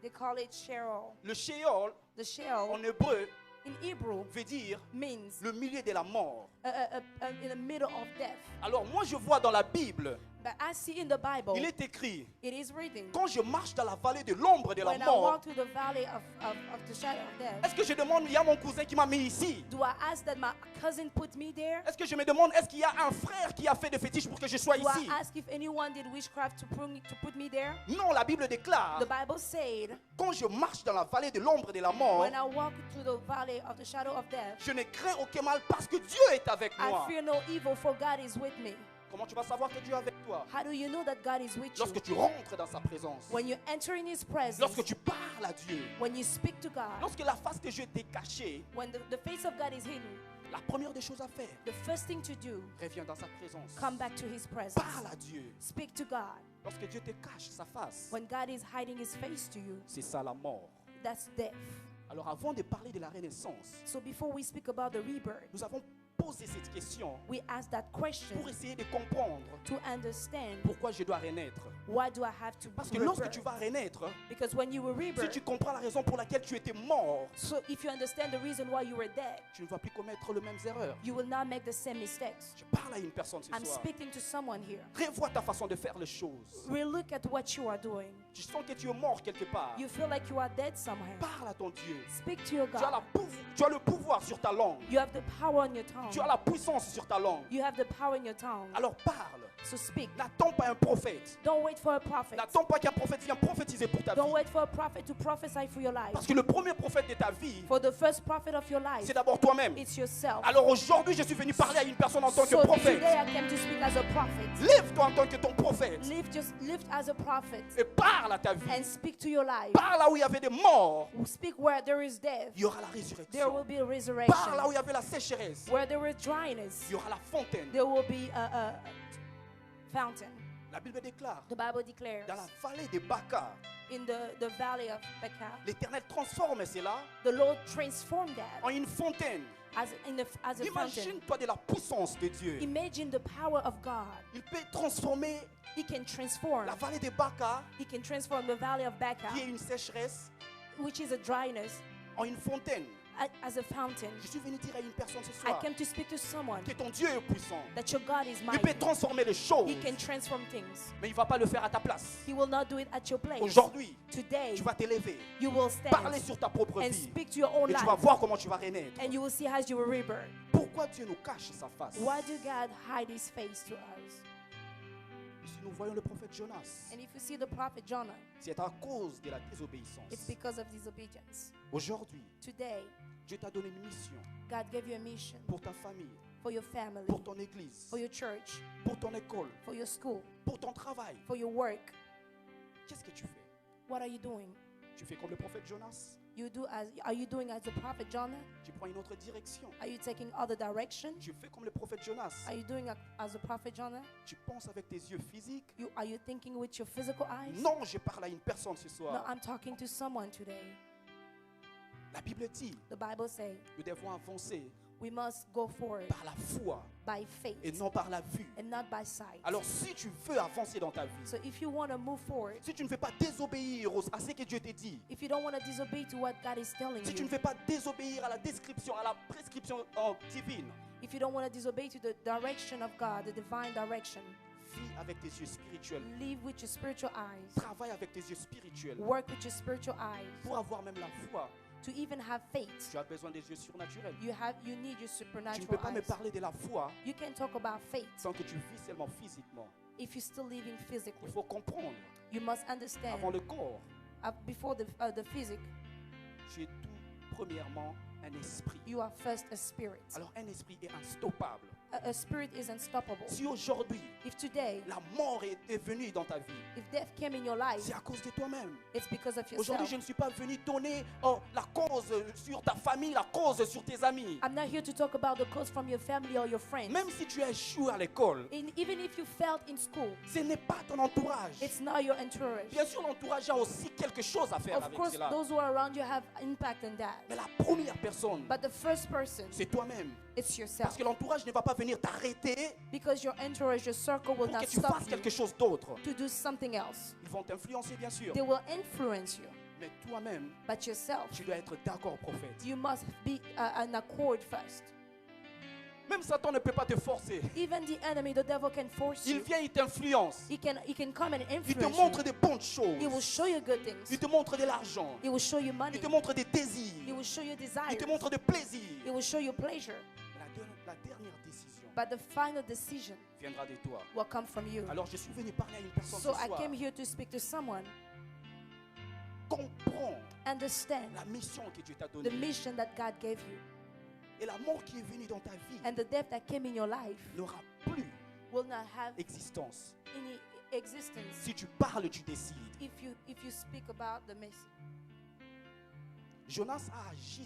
they call it Sheol. Le Sheol, The Sheol en hébreu, in Hebrew veut dire means le milieu de la mort. in the middle of death. Alors moi je vois dans la Bible, But I see in the Bible, il est écrit, it is written, quand je marche dans la vallée de l'ombre de la when I mort, walk through the valley of the shadow of death, est-ce que je demande, il y a mon cousin qui m'a mis ici? do I ask that my cousin put me there? Est-ce que je me demande, est-ce qu'il y a un frère qui a fait des fétiches pour que je sois Do ici? I ask if anyone did witchcraft to put me there? Non, la Bible déclare, The Bible said, quand je marche dans la vallée de l'ombre de la mort, when I walk through the valley of the shadow of death, je ne crains aucun mal parce que Dieu est avec I moi. fear no evil, for God is with me. Comment tu vas savoir que Dieu est avec toi? How do you know that God is with you? Lorsque tu rentres dans sa présence, When you enter in His presence, lorsque tu parles à Dieu, when you speak to God, lorsque la face de Dieu t'est cachée, when the face of God is hidden, la première des choses à faire, the first thing to do, reviens dans sa présence. come back to His presence. Parle à Dieu. Speak to God. Lorsque Dieu te cache sa face, When God is hiding His face to you, c'est ça la mort. that's death. Alors avant de parler de la renaissance, So before we speak about the rebirth, nous avons posé cette question we ask that question pour essayer de comprendre to understand, pourquoi je dois renaître. why do I have to Parce que lorsque rebirth? tu vas renaître, Because when you will si rebirth, tu comprends la raison pour laquelle tu étais mort, so if you understand the reason why you were dead, tu ne vas plus commettre les mêmes erreurs. you will not make the same mistakes. Je parle à une personne ce I'm soir. speaking to someone here. Revois ta façon de faire les choses. Relook at what you are doing. Tu sens que tu es mort quelque part. You feel like you are dead somewhere. Parle à ton Dieu. Speak to your Tu as, God. tu as le pouvoir sur ta langue. You have the power on your tongue. Tu as la puissance sur ta langue. You have the power in your tongue. Alors parle. So speak. N'attends pas un prophète. Don't wait for a prophet. N'attends pas qu'un prophète vienne prophétiser pour ta Don't vie. wait for a prophet to prophesy for your life. Parce que le premier prophète de ta vie, For the first prophet of your life, c'est d'abord toi-même. it's yourself. Alors aujourd'hui, je suis venu parler à une personne en tant que So prophète. today I came to speak as a prophet. Lève-toi en tant que ton prophète Lift as a prophet et parle à ta vie. and speak to your life. Parle là où il y avait des morts. Speak where there is death. Il y aura la There résurrection. will be a Parle là resurrection. où il y avait la sécheresse. Where there is dryness, Il y aura la fontaine. there will be a fountain. La Bible déclare, The Bible declares, dans la vallée de Baca, in the valley of Becca, l'Éternel transforme cela the Lord transformed that en une fontaine. as a fountain. Imagine-toi de la puissance de Dieu. Imagine the power of God. Il peut transformer He can transform. la vallée de Baca, He can transform the valley of Becca, qui est une sécheresse, which is a dryness, en une fontaine. as a fountain. Je suis venu dire à une personne ce I soir came to speak to someone que ton Dieu est puissant. that your God is Il mighty. peut transformer les choses, He can transform things. mais il ne va pas le faire à ta place. He will not do it at your place. Aujourd'hui, Today, tu vas t'élever, you will parler stand sur ta propre and vie, speak to your own et tu vas life, voir comment tu vas renaître. and you will see how you will rebirth. Pourquoi Dieu nous cache sa face? Why do God hide His face to us? Et si nous voyons le prophète Jonas, And if you see the prophet Jonah, c'est à cause de la désobéissance. it's because of disobedience. Aujourd'hui, Today, Dieu t'a donné une mission God gave you a mission pour ta famille, for your family, pour ton église, for your church, pour ton école, for your school, pour ton travail. for your work. Qu'est-ce que tu fais? What are you doing? Tu fais comme le prophète Jonas? Are you doing as the prophet Jonah? Tu prends une autre direction. Are you taking other direction? Tu fais comme le prophète Jonas. Are you doing as the prophet Jonah? Tu penses avec tes yeux physiques. Are you thinking with your physical eyes? Non, je parle à une personne ce No, soir. I'm talking to someone today. La Bible dit, The Bible says nous devons avancer we must go forward par la foi by faith et non par la vue. and not by sight. Alors si tu veux avancer dans ta vie, So if you want to move forward, si tu ne veux pas désobéir à ce que Dieu te dit, if you don't want to disobey to what God is telling si tu ne you, veux pas désobéir à la description, à la prescription divine, if you don't want to disobey to the direction of God, the divine direction, vis avec tes yeux spirituels. live with your spiritual eyes, Travaille avec tes yeux spirituels. work with your spiritual eyes. Pour avoir même la foi, To even have faith, tu as besoin des yeux surnaturels. you need your Tu ne supernatural peux pas me eyes. parler de la foi You can talk about faith sans que tu vis seulement physiquement. if you're still living Il physically. faut comprendre, You must understand avant le corps, before the physic, tu es tout premièrement un esprit. you are first a spirit. Alors un esprit est instoppable. A spirit is unstoppable. Si aujourd'hui, If today, la mort est venue dans ta vie, if death came in your life, c'est à cause de toi-même. it's because of Aujourd'hui, yourself. je ne suis pas venu donner la cause sur ta famille, la cause sur tes amis. I'm not here to talk about the cause from your family or your friends. Même si tu as échoué à l'école, Even if you failed in school, ce n'est pas ton entourage. it's not your entourage. Bien sûr, l'entourage a aussi quelque chose à faire Of avec course, cela. those who are around you have impact on that. Mais la première personne, But the first person, c'est toi-même. it's Parce yourself. que l'entourage ne va pas venir t'arrêter Because your entourage, your circle will pour que not tu stop fasses you quelque chose d'autre. to do something else. Ils vont t'influencer, bien sûr. They will influence you. Mais toi-même, But yourself, tu dois être d'accord, prophète. you must be an accord first. Même Satan ne peut pas te forcer. Even the enemy, the devil, can force Il you. vient, il t'influence. He can come and Il te influence montre you. des bonnes He will choses. show you good things. Il te montre de l'argent. He will show you money. Il te montre des He désirs. will show you Il desires. te montre des plaisirs. He will show you pleasure. La dernière décision But the final decision viendra de toi. will come from you. Alors je suis venu parler à une personne So ce I soir. came here to speak to someone. Comprends Understand la mission que Dieu t'a the donnée. mission that God gave you. Et la mort qui est venue dans ta vie And the death that came in your life n'aura plus will not have existence. any existence Si tu parles, tu décides. if you speak about the message. Jonas a agi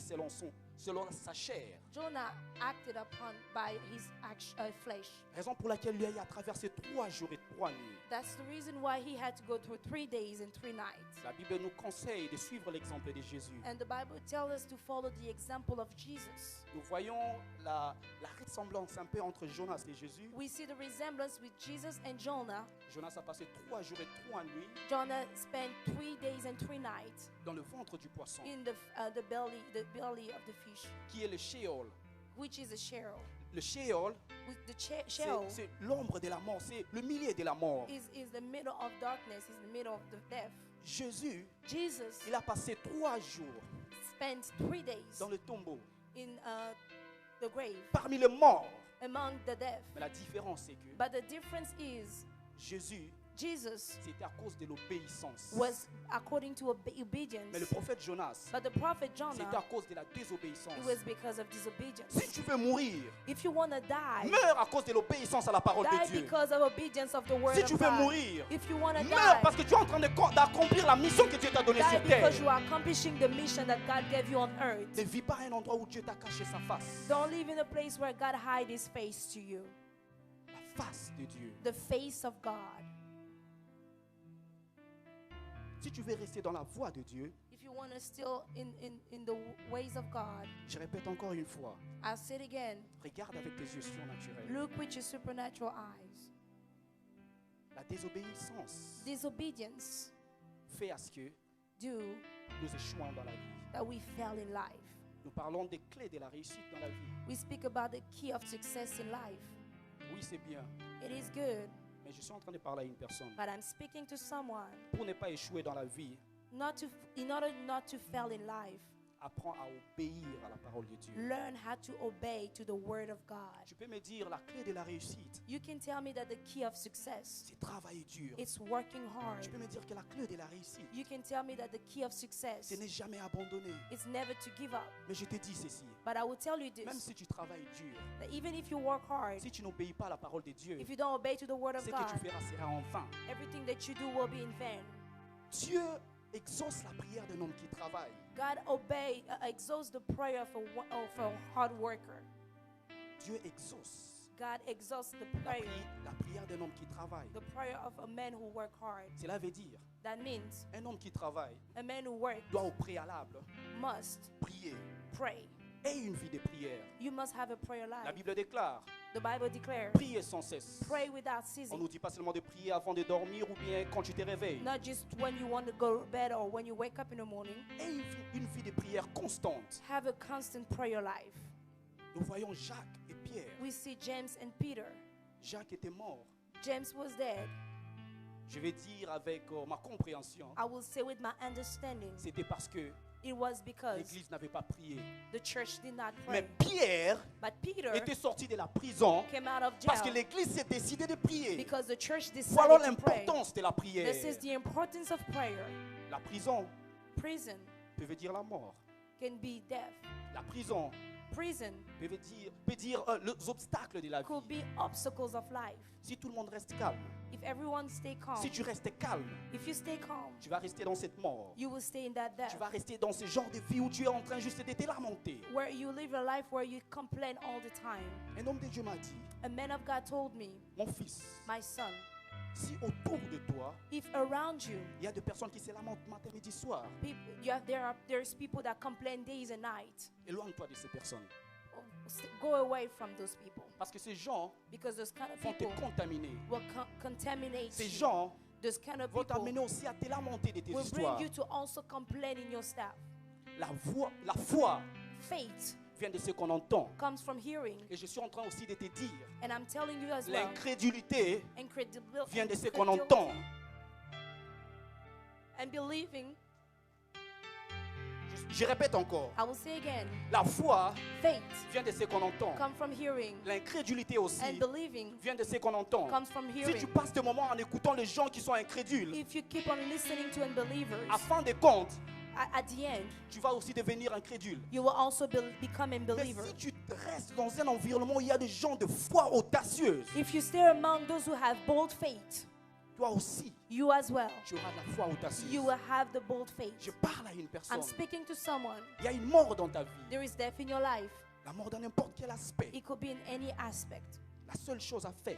selon sa chair. Jonah acted upon by his flesh. Raison pour laquelle lui a traversé 3 jours et 3 nuits. That's the reason why he had to go through 3 days and 3 nights. La Bible nous conseille de suivre l'exemple de Jésus. And the Bible tells us to follow the example of Jesus. Nous voyons la ressemblance un peu entre Jonas et Jésus. We see the resemblance with Jesus and Jonah. Jonas a passé 3 jours et 3 nuits Jonah spent 3 days and 3 nights dans le ventre du poisson, in the belly of the fish, qui est le Sheol. which is a Sheol. Le Sheol, With the Sheol c'est l'ombre de la mort, c'est le milieu de la mort. is the middle of darkness, is the middle of the death. Jésus, Jesus il a passé 3 jours spent 3 days dans le tombeau, in the grave parmi les morts. among the dead. Mais la différence, c'est que But the difference is Jésus, Jesus c'était à cause de l'obéissance. was according to obedience. Mais le prophète Jonas, But the prophet c'était à Jonah, cause de la désobéissance. it was because of disobedience. Si tu veux mourir, If you want to die, meurs à cause de l'obéissance à la parole de die Dieu. because of obedience of the word Si tu of veux God. mourir, If you want to meurs die, parce que tu es en train d'accomplir la mission que Dieu t'a donnée die sur terre. because you are accomplishing the mission that God gave you on earth. Ne vis pas à un endroit où Dieu t'a caché sa face. Don't live in a place where God hide his face to you. La face de Dieu. The face of God. Si tu veux rester dans la voie de Dieu, If you want to still in the ways of God, je répète encore une fois, I'll say it again. regarde avec tes yeux surnaturels. Look with your supernatural eyes. La désobéissance Disobedience fait à ce que do nous échouons dans la vie. that we fail in life. Nous parlons des clés de la réussite dans la vie. We speak about the key of success in life. Oui, c'est bien. It is good, Mais je suis en train de parler à une personne. but I'm speaking to someone Pour ne pas échouer dans la vie, in order not to fail in life. apprends à obéir à la parole de Dieu. Learn how to obey to the word of God. Tu peux me dire la clé de la réussite, You can tell me that the key of success c'est travailler dur. is working hard. Tu peux me dire que la clé de la réussite, You can tell me that the key of success c'est ne jamais abandonner. is never to give up. Mais je te dis ceci, But I will tell you même this, si tu travailles dur, that even if you work hard, si tu n'obéis pas à la parole de Dieu, if you don't obey to the word of ce que God, tu feras sera en vain. everything that you do will be in vain. Dieu exauce la prière d'un homme qui travaille. God exalts the prayer of a hard worker. Dieu exauce God exalts the la prayer, prière d'un homme qui travaille. the prayer of a man who work hard. Cela veut dire, That means un homme qui travaille a man who works doit au préalable must prier pray. et une vie de prière. You must have a prayer La life. Bible déclare, The Bible declares, priez sans cesse. pray without On ceasing. nous dit pas seulement de prier avant de dormir ou bien quand tu te réveilles. Not just when you want to go to bed or when you wake up in the morning. Et une vie de prière constante. Have a constant prayer life. Nous voyons Jacques et Pierre. We see James and Peter. Jacques était mort. James was dead. Je vais dire avec ma compréhension, I will say with my understanding, c'était parce que it was because l'Église n'avait pas prié. the church did not Mais pray. Pierre But Peter était sorti de la prison came out of parce que jail l'Église s'est décidée de prier. because the church Voilà decided to pray. l'importance de la prière. This is the importance of prayer. La prison Prison peut dire la mort. can be death. La prison Prison peut dire les obstacles de la could vie. be obstacles of life. Si tout le monde reste calme, If everyone stay calm, si tu restes calme, if you stay calm, tu vas rester dans cette mort. you will stay in that death. Tu vas rester dans ce genre de vie où tu es en train juste de te lamenter. Where you live a life where you complain all the time. Un homme de Dieu m'a dit, A man of God told me, mon fils, my son, si autour de toi, if around you, il y a des personnes qui se lamentent matin, midi, soir, there's people that complain days and nights, éloigne-toi de ces personnes. go away from those people. Parce que ces gens Because those kind of vont te people contaminer. will contaminate Ces you. gens Those kind of vont people t'amener aussi à te lamenter de tes will histoires. bring you to also complain in your stuff. La foi Faith vient de ce qu'on entend. comes from hearing. Et je suis en train aussi de te dire, And I'm telling you as well, l'incrédulité vient de ce qu'on incredulity entend. and believing, Je répète encore, I will say again, la foi faith vient de ce qu'on entend. comes from hearing, L'incrédulité aussi and believing vient de ce qu'on entend. comes from Si hearing. tu passes des moments en écoutant les gens qui sont incrédules, If you keep on listening to unbelievers, à fin de compte, at the end, tu vas aussi devenir incrédule. you will also become Mais unbeliever. si tu restes dans un environnement où il y a des gens de foi audacieuse, If you stay among those who have bold faith, toi aussi, you as well, tu auras de la foi audacieuse. you will have the bold faith. Je parle à une personne. I'm speaking to someone. Il y a une mort dans ta vie. There is death in your life. La mort dans n'importe quel aspect. It could be in any aspect. La seule chose à faire,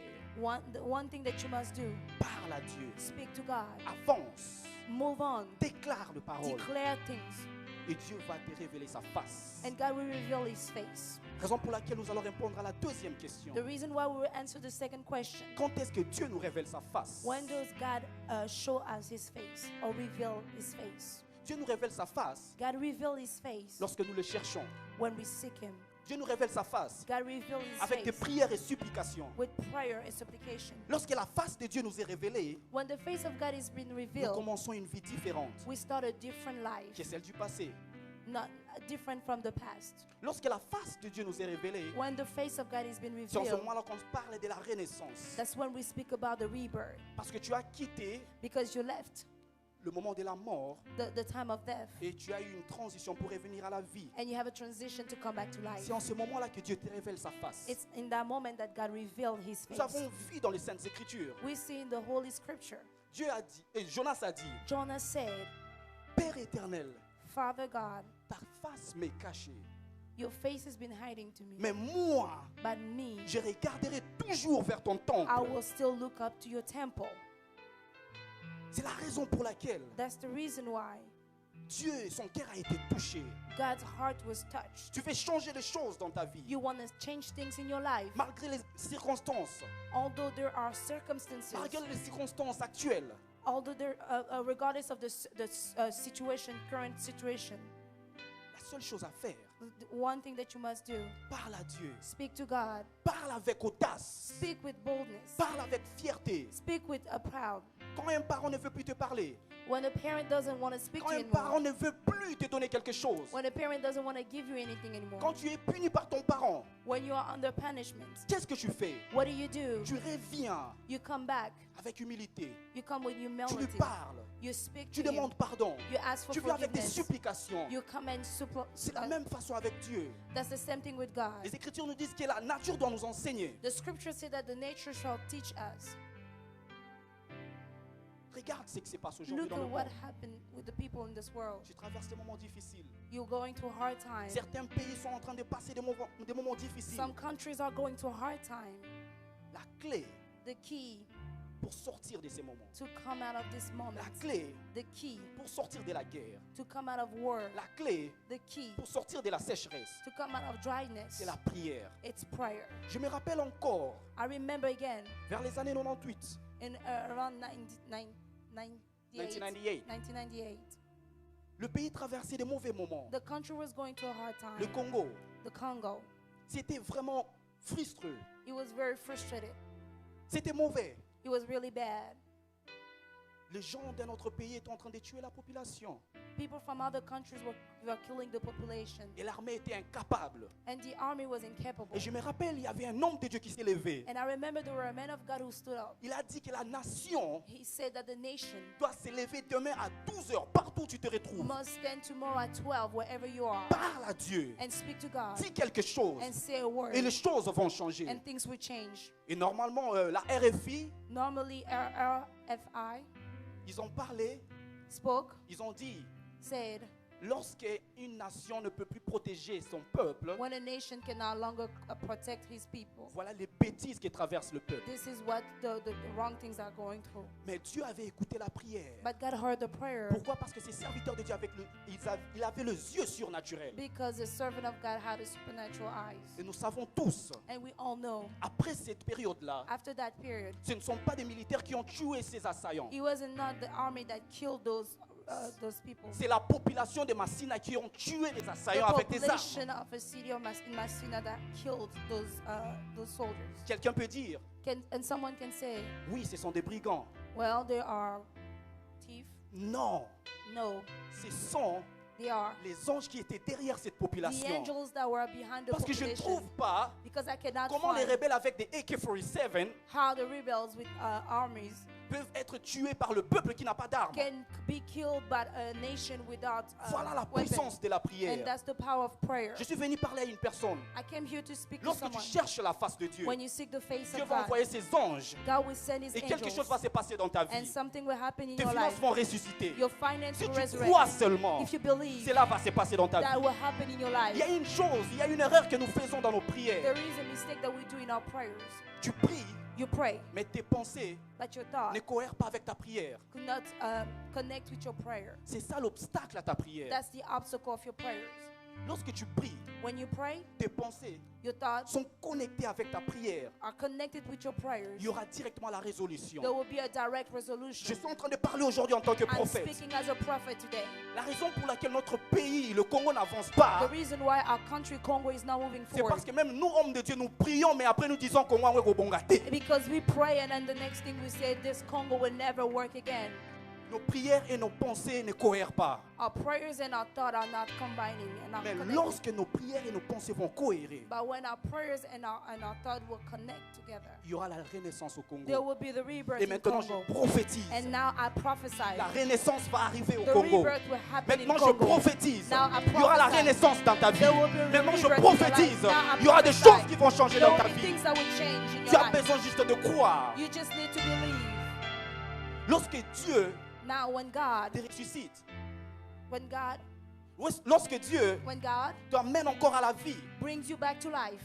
The one thing that you must do, parle à Dieu. speak to God. Avance. Move on. Déclare le parole. Declare things. Et Dieu va te révéler sa face. And God will reveal His face. Raison pour laquelle nous allons répondre à la deuxième question. The reason why we will answer the second question. Quand est-ce que Dieu nous révèle sa face? When does God show us His face or reveal His face? Dieu nous révèle sa face God reveals His face lorsque nous le cherchons. when we seek Him. Dieu nous révèle sa face God reveals His avec des face prières et supplications. with prayer and supplication. Lorsque la face de Dieu nous est révélée, When the face of God is being nous revealed, commençons une vie différente we start a different life, qui est celle du passé. not different from the past. Lorsque la face de Dieu nous est révélée, When the face of God is being c'est en ce revealed, moment-là qu'on parle de la renaissance. that's when we speak about the rebirth. Parce que tu as quitté Because you left le moment de la mort the time of death et tu as eu une transition pour revenir à la vie. and you have a transition to come back to life. C'est en ce moment-là que Dieu te révèle sa face. It's in that moment that God revealed His Nous face. avons vu dans les Saintes Écritures, We see in the Holy Scripture, Dieu a dit, et Jonas a dit, Jonah said, Père éternel, Father God, ta face m'est cachée. your face has been hiding to me. Mais moi, But me, je regarderai toujours vers ton temple. I will still look up to your temple. C'est la raison pour laquelle That's the reason why Dieu, son cœur a été touché. God's heart was touched. Tu fais changer les choses dans ta vie. You want to change things in your life. Malgré les circonstances, Although there are circumstances, malgré les circonstances actuelles, although there, regardless of the situation, current situation, la seule chose à faire, the one thing that you must do, parle à Dieu. speak to God. Parle avec audace. Speak with boldness. Parle avec fierté. Speak with a proud. Quand un parent ne veut plus te parler, When a parent doesn't want to speak quand to you un parent anymore, ne veut plus te donner quelque chose, when a parent doesn't want to give you anything anymore, quand tu es puni par ton parent, when you are under punishment, qu'est-ce que tu fais? what do? Tu reviens You come back. avec humilité. You come with Tu lui humility. parles. You speak Tu to him. demandes pardon. You ask for Tu viens avec des forgiveness. supplications. You come and C'est la même façon avec Dieu. that's the same thing with God. Les Écritures nous disent que la nature doit nous enseigner. The scripture says that the nature shall teach us. Regarde ce qui se passe aujourd'hui Look dans at le what monde. happened with the people in this world. Tu traverses des moments difficiles. You're going through a hard time. Certains pays sont en train de passer des moments difficiles. Some countries are going through a hard time. La clé The key pour sortir de ces moments, to come out of this moment, la clé the key pour sortir de la guerre, to come out of war, la clé the key pour sortir de la sécheresse, to come out of dryness, c'est la prière. it's prayer. Je me rappelle encore, I remember again vers les années 98, in around 1998, 1998, le pays traversait de mauvais moments. the country was going through a hard time. Le Congo, The Congo, c'était vraiment frustreux. it was very frustrated. C'était mauvais. It was really bad. Les gens de notre pays étaient en train de tuer la population. People from other countries were killing the population, Et l'armée était incapable. and the army was incapable. Et je me rappelle, il y avait un homme de Dieu qui s'est levé. And I remember there were a man of God who stood up. Il a dit que la nation He said that the nation doit se lever demain à 12h, partout où tu te retrouves. must stand tomorrow at 12 wherever you are Parle à Dieu. and speak to God Dis quelque chose. and say a word, Et les choses vont changer. and things will change. Et normalement, la RFI, Normally, RFI ils ont parlé, spoke, ils ont dit, said, lorsque une nation ne peut plus protéger son peuple, when a nation can no longer protect his people, voilà les bêtises qui traversent le peuple. this is what the wrong things are going through. Mais Dieu avait écouté la prière. But God heard the prayer Pourquoi? Parce que ces serviteurs de Dieu, il avait les yeux surnaturels. because the servant of God had a supernatural eyes. Et nous savons tous, And we all know, après cette période-là, after that period, ce ne sont pas des militaires qui ont tué ces assaillants. it wasn't not the army that killed those people. C'est la population de Massina qui ont tué les The assaillants avec des armes. population of a city of in Massina that killed those soldiers. Quelqu'un peut dire, And someone can say, oui, ce sont des brigands. well, they are thieves. Non, No, ce sont they are les anges qui étaient derrière cette the population. angels that were behind the Parce que je ne population. trouve pas Because I cannot comment les find rebelles avec des AK-47 how the rebels with armies peuvent être tués par le peuple qui n'a pas d'armes. can be killed by a nation without Voilà la weapons. puissance de la And prière. that's the power of prayer. Je suis venu parler à une personne. I came here to speak to Lorsque tu someone. cherches la face de Dieu, When you seek the face Dieu of va God, envoyer ses anges God will send His et quelque chose angels, va se passer dans ta and vie. something will happen in Tes your finances life. vont ressusciter. Your finance Si will tu resurrect. crois seulement, If you believe, cela va se passer dans ta that vie. will happen in your life. Il y a une chose, il y a une erreur que nous faisons dans nos prières. There is a mistake that we do in our prayers. Tu pries, You pray, mais tes pensées but your thought ne cohèrent pas avec ta prière. could not connect with your prayer. C'est ça l'obstacle à ta prière. That's the obstacle of your prayers. Lorsque tu pries, When you pray, tes pensées your thoughts sont connectées avec ta prière. are connected with your prayers. Il y aura directement la résolution. There will be a direct Je resolution. suis en train de parler aujourd'hui en tant que I'm prophète. speaking as a prophet today. La raison pour laquelle notre pays, le Congo, n'avance The pas, reason why our country, Congo, is not moving c'est parce forward. que même nous, hommes de Dieu, nous prions, mais après nous disons qu'on va au Bongate. Because we pray and then the next thing we say, this Congo will never work again. Nos prières et nos pensées ne cohèrent pas. Our prayers and our thought are not combining and not Mais connected. lorsque nos prières et nos pensées vont cohérer, But when our prayers and our thought will connect together, il y aura la renaissance au there Congo. will be the rebirth Et in maintenant, je Congo. prophétise. And now I prophesy, La renaissance va arriver au the Congo. rebirth will happen in Maintenant, je Congo. prophétise. Now I Il y aura la prophesy. renaissance dans ta vie. There will be a Maintenant, je rebirth in your prophétise. life. Now I Il y aura des prophesy. choses qui vont changer There dans will ta be vie. things that will change in Tu your as life. besoin juste de croire. You just need to believe. Lorsque Dieu Now when God, te ressuscite, lorsque Dieu when God t'emmène encore à la vie, brings you back to life,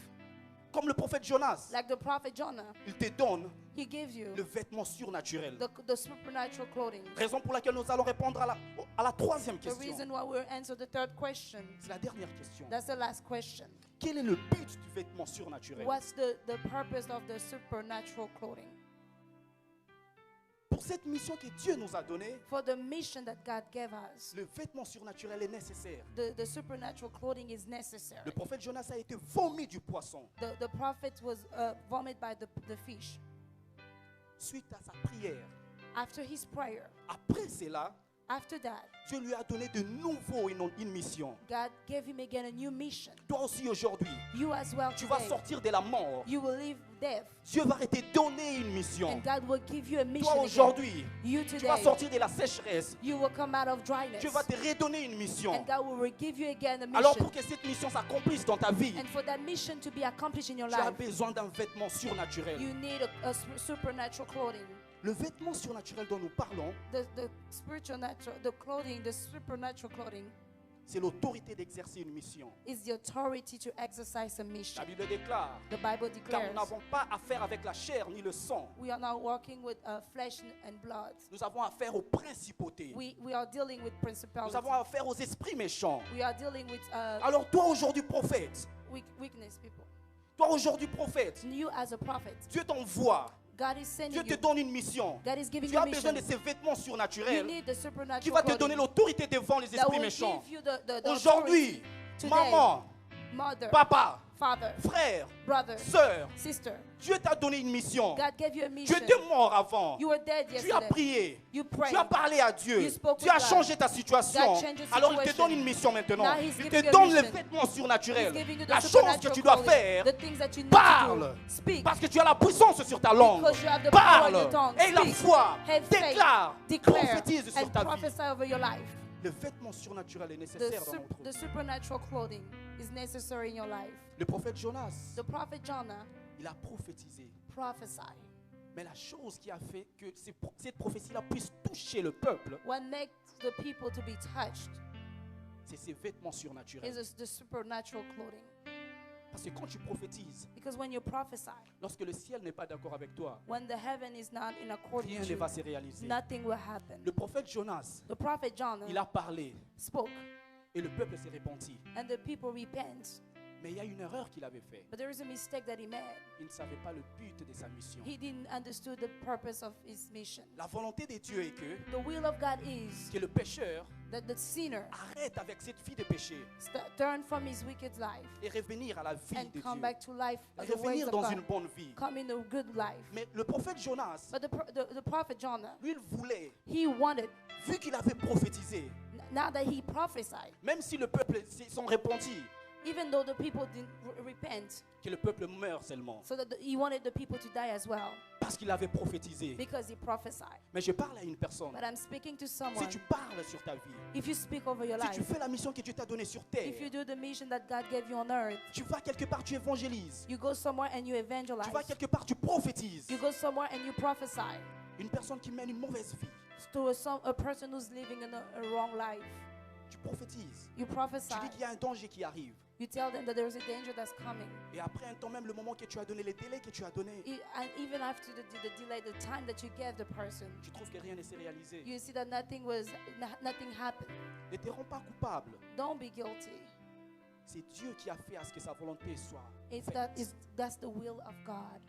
comme le prophète Jonas, like the prophet Jonah, il te donne he gives you le vêtement surnaturel. the supernatural clothing. Raison pour laquelle nous allons répondre à la troisième The question. reason why we'll answer the third question. C'est la dernière question. That's the last question. Quel est le but du vêtement surnaturel? What's the purpose of the supernatural clothing? Pour cette mission que Dieu nous a donnée, For the mission that God gave us, le vêtement surnaturel est nécessaire. the supernatural clothing is necessary. Le prophète Jonas a été vomi du poisson The prophet was vomited by the fish. suite à sa prière. After his prayer, Après cela, after that, Dieu lui a donné de nouveau une mission. God gave him again a new mission. Toi aussi aujourd'hui, You as well tu vas today, sortir de la mort. you will leave death, Dieu va te donner une mission. and God will give you a mission Toi again. aujourd'hui, You tu vas today, sortir de la sécheresse. you will come out of dryness, Dieu va te redonner une mission. and God will give you again a Alors mission. pour que cette mission s'accomplisse dans ta vie, And for that mission to be accomplished in your tu as life, besoin d'un vêtement surnaturel. you need a supernatural clothing. Le vêtement surnaturel dont nous parlons, the spiritual natural, the clothing, the supernatural clothing c'est l'autorité d'exercer une mission. is the authority to exercise a mission. La Bible déclare, The Bible car nous declares n'avons pas affaire avec la chair ni le sang. we are not working with flesh and blood. Nous avons affaire aux principautés. We are dealing with Nous principalities. avons affaire aux esprits méchants. We are dealing with Alors toi aujourd'hui prophète, weakness people. toi aujourd'hui prophète, You as a prophet, Dieu t'envoie, God is sending Dieu te you. donne une mission. God is giving Tu you as a besoin de mission. ces vêtements You surnaturels need the qui supernatural va te clothing donner l'autorité devant les that esprits will méchants. give you the Aujourd'hui, authority. Today, maman, mother, papa, father, frère, brother, sœur, sister. Dieu t'a donné une mission. God gave you a Tu mission. étais mort avant. You were dead Tu as yesterday. prié. You prayed. Tu as parlé à Dieu. You spoke Tu as with God. changé ta situation. God changed your Alors il te situation. donne une mission maintenant. Now he's Il giving te you a donne les mission. vêtements He's surnaturels. giving you the La chose que supernatural tu dois clothing, faire, the things that you need parle. to do. Speak. Parce que tu as la puissance sur ta langue. Because you have the power in your Parle. tongue. Et la Speak. foi. Have faith. Déclare. Declare Prophétise sur and ta vie. prophesy over your life. Le vêtement surnaturel est The, nécessaire dans notre the vie. supernatural clothing is necessary in your life. Le prophète Jonas, The prophet Jonah il a prophétisé. prophesied. Mais la chose qui a fait que cette prophétie-là puisse toucher le peuple, What makes the people to be touched c'est ces vêtements surnaturels. is the supernatural clothing. Parce que quand tu prophétises, Because when you prophesy, lorsque le ciel n'est pas d'accord avec toi, when the heaven is not in accord rien with ne you, va se réaliser. nothing will happen. Le prophète Jonas, The prophet Jonah il a parlé spoke, et le peuple s'est repenti. and the people repent. Mais il y a une erreur qu'il avait faite. But there is a mistake that he made. Il ne savait pas le but de sa mission. He didn't understand the purpose of his mission. La volonté de Dieu est The will of God is que le pécheur that the sinner arrête avec cette vie de péché turn from his wicked life et revenir à la vie and de come Dieu. back to life, the ways Revenir of dans God. une bonne vie. Come in a good life. Mais le prophète Jonas, But the prophet Jonah, lui, il voulait, he wanted, vu qu'il avait prophétisé, now that he prophesied, même si le peuple s'en repentit, even though the people didn't repent, que le peuple meure seulement. so that he wanted the people to die as well Parce qu'il avait prophétisé. because he prophesied. Mais je parle à une personne. But I'm speaking to Si someone. tu parles sur ta vie, If you speak over your si tu life, fais la mission que Dieu t'a donnée sur if you terre, do the mission that God gave you on earth, tu vas quelque part, tu évangélises. you go somewhere and you Tu evangelize. vas quelque part, tu prophétises. You go somewhere and you prophesy Une personne qui mène une mauvaise vie, to a person who's living in a wrong life. tu prophétises. You prophesy. Tu dis qu'il y a un danger qui arrive. You tell them that there's a danger that's coming. Et après un temps, même le moment que tu as donné, les délais que tu as donnés, And even after the delay, the time that you gave the person, tu trouves que rien ne s'est réalisé. you see that nothing happened. Ne te rends pas coupable. Don't be guilty. C'est Dieu qui a fait à ce que sa volonté soit faite. That's the will of God.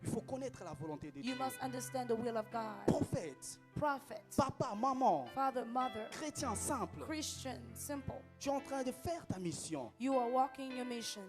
Il faut connaître la volonté de You Dieu. must understand the will of God. Prophète, Prophet, papa, maman, father, mother, chrétien simple, Christian, simple. tu es en train de faire ta mission. You are walking your mission.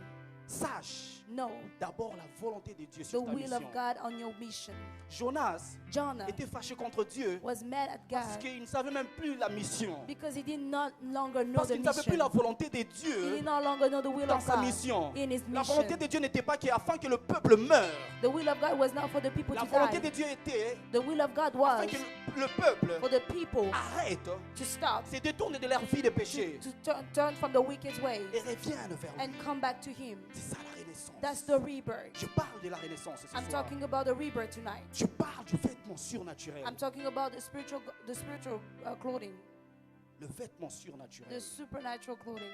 Sache Know d'abord la volonté de Dieu the sur ta will of mission. God on your mission. Jonas Jonah était fâché contre Dieu was mad at parce God qu'il ne savait même plus la mission. because he did not longer know Parce the qu'il ne savait plus la mission. volonté de He Dieu did no longer know the will dans of sa God mission. in his La volonté mission. de Dieu n'était pas qu'afin que le peuple meure. The will of God was not for the people La to volonté de die. Dieu était The will of God afin was que le peuple for the people arrête, to stop, se détourne de leur vie de péché to turn from the wicked ways et revienne vers lui. and come back to Him. C'est ça la renaissance. That's the rebirth. Je parle de la renaissance ce I'm soir. talking about the rebirth tonight. Je parle du vêtement surnaturel. I'm talking about the spiritual clothing, Le vêtement surnaturel. the supernatural clothing.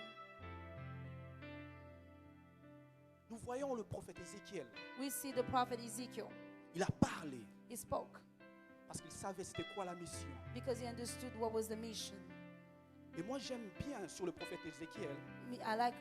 Nous voyons le prophète Ézéchiel. We see the prophet Ezekiel. Il a parlé He spoke parce qu'il savait c'était quoi la mission. because he understood what was the mission. Et moi j'aime bien sur le prophète Ézéchiel I like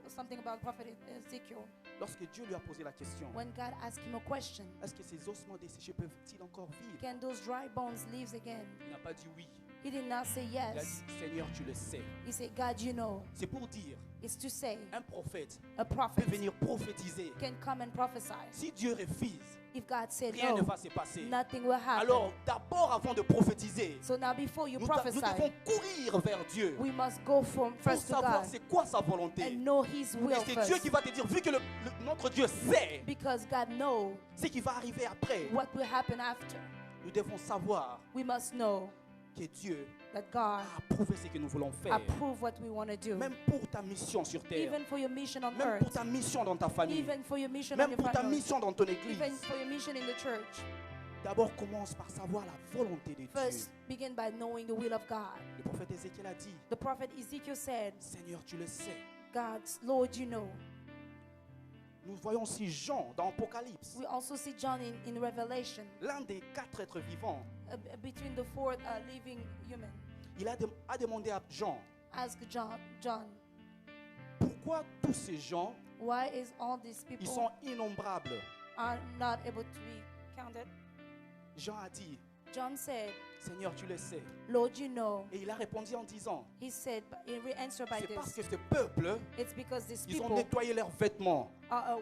something about prophet Ezekiel. lorsque Dieu lui a posé la question. When God asked him a question, Est-ce que ces ossements desséchés peuvent-ils encore vivre? can those dry bones live again? Il n'a pas dit oui. He did not say Il a yes. dit Seigneur, tu le sais. He said, God, you know. C'est pour dire, It's to say un prophète a peut prophet venir prophétiser. can come and prophesy. Si Dieu refuse, If God said rien ne no, va se passer. nothing will happen. Alors, d'abord, avant de prophétiser, So now before you nous prophesy, devons courir vers Dieu we must go from pour first to savoir God c'est quoi sa volonté. and know His Et will c'est Dieu first. qui va te dire, vu que notre Dieu sait Because God knows ce qui va arriver après, what will happen after. nous devons savoir We must know que Dieu that God a approuvé ce que nous voulons faire. approve what we want to do. Même pour ta mission sur terre, Even for your mission on même pour earth. ta mission dans ta famille, Even for your mission on même your pour ta family. mission dans ton église. Even for your mission in the church. D'abord, commence par savoir la volonté de Dieu. First, begin by knowing the will of God. Le prophète Ézéchiel a dit, The prophet Ezekiel said, Seigneur, tu le sais. God, Lord, you know. Nous voyons aussi Jean dans Apocalypse, We also see John in Revelation, l'un des 4 êtres vivants. between the four living human. Il a demandé à Jean, Ask John, pourquoi tous ces gens, why is all these ils people sont innombrables? are not able to be counted? Jean a dit, John said, Seigneur, tu le sais. Lord, you know. Et il a répondu en disant, He said, he answered by c'est parce this. que ce peuple, It's because these ils ont people nettoyé leurs vêtements.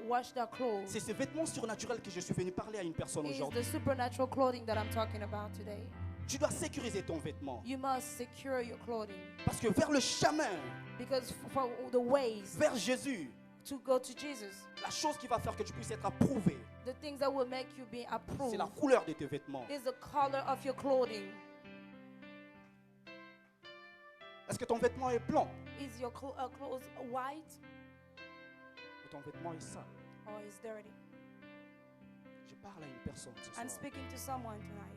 wash their clothes. C'est ces vêtements surnaturels que je suis venu parler à une personne It is aujourd'hui. the supernatural clothing that I'm talking about today. Tu dois sécuriser ton vêtement. You must secure your clothing. Parce que vers le chemin, Because for the ways vers Jésus, to go to Jesus, la chose qui va faire que tu puisses être approuvé, the things that will make you be c'est approved la couleur de tes vêtements. is the color of your clothing. Est-ce que ton vêtement est blanc Is your clothes white ou ton vêtement est sale? or is dirty? Je parle à une personne ce I'm soir. speaking to someone tonight.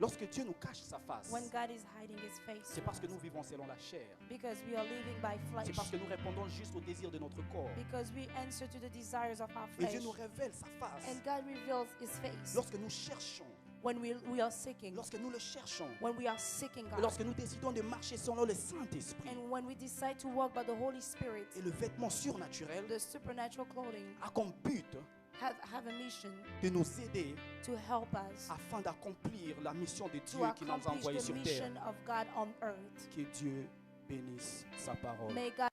Lorsque Dieu nous cache sa face, When God is hiding his face, c'est parce que nous vivons selon la chair. because we are living by C'est flesh, parce que nous répondons juste au désir de notre corps. because we answer to the desires of our Et flesh. Dieu nous révèle sa face. And God reveals his face Lorsque nous cherchons, when we are seeking, lorsque nous le cherchons, when we are seeking et God, lorsque nous décidons de marcher selon le Saint-Esprit. and when we decide to walk by the Holy Spirit. Et le vêtement surnaturel The supernatural clothing a comme but have a mission de nous aider to help us afin d'accomplir la mission de to Dieu qui nous a accomplish envoyés the sur terre. mission of God on earth. Que Dieu bénisse sa parole. May God